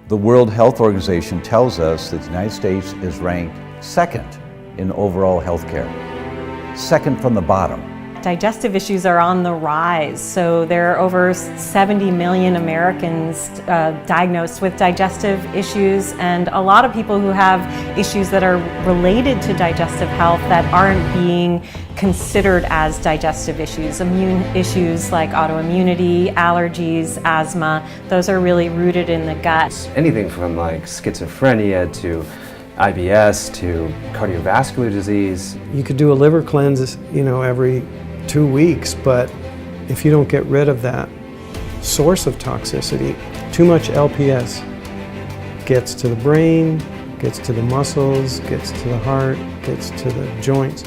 The World Health Organization tells us that the United States is ranked second in overall healthcare, second from the bottom. Digestive issues are on the rise, so there are over 70 million Americans diagnosed with digestive issues, and a lot of people who have issues that are related to digestive health that aren't being considered as digestive issues. Immune issues like autoimmunity, allergies, asthma, those are really rooted in the gut. Anything from like schizophrenia to IBS to cardiovascular disease. You could do a liver cleanse, every 2 weeks, but if you don't get rid of that source of toxicity, too much LPS gets to the brain, gets to the muscles, gets to the heart, gets to the joints,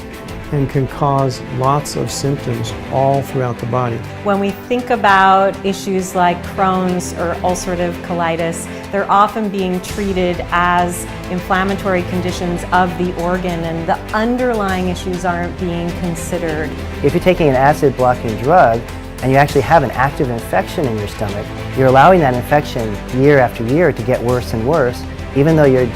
and can cause lots of symptoms all throughout the body. When we think about issues like Crohn's or ulcerative colitis, they're often being treated as inflammatory conditions of the organ, and the underlying issues aren't being considered. If you're taking an acid-blocking drug and you actually have an active infection in your stomach, you're allowing that infection year after year to get worse and worse. Even though you're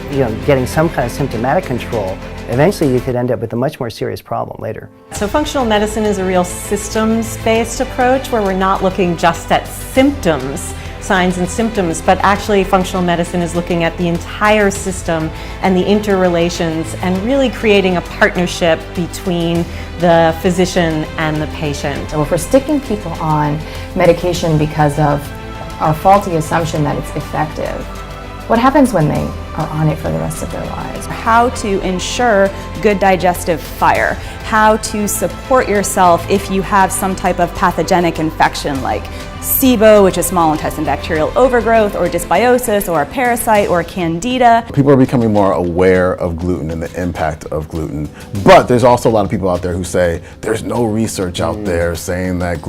getting some kind of symptomatic control, eventually you could end up with a much more serious problem later. So functional medicine is a real systems-based approach where we're not looking just at symptoms, signs and symptoms, but actually functional medicine is looking at the entire system and the interrelations and really creating a partnership between the physician and the patient. So if we're sticking people on medication because of our faulty assumption that it's effective, what happens when they are on it for the rest of their lives? How to ensure good digestive fire, how to support yourself if you have some type of pathogenic infection like SIBO, which is small intestine bacterial overgrowth, or dysbiosis, or a parasite, or candida. People are becoming more aware of gluten and the impact of gluten, but there's also a lot of people out there who say there's no research out there saying that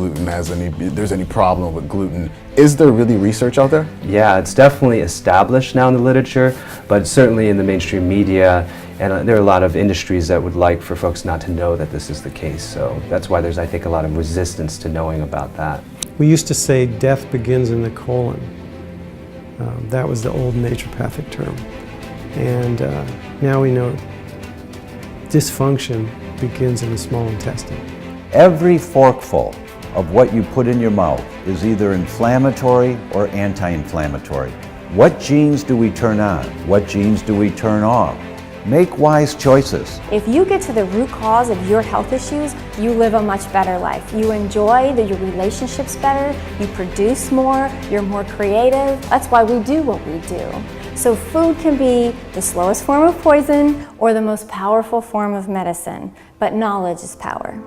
there's any problem with gluten. Is there really research out there? Yeah, it's definitely established now in the literature, but certainly in the mainstream media, and there are a lot of industries that would like for folks not to know that this is the case. So that's why there's, I think, a lot of resistance to knowing about that. We used to say death begins in the colon. That was the old naturopathic term. And now we know dysfunction begins in the small intestine. Every forkful of what you put in your mouth is either inflammatory or anti-inflammatory. What genes do we turn on? What genes do we turn off? Make wise choices. If you get to the root cause of your health issues, you live a much better life. You enjoy your relationships better, you produce more, you're more creative. That's why we do what we do. So food can be the slowest form of poison or the most powerful form of medicine, but knowledge is power.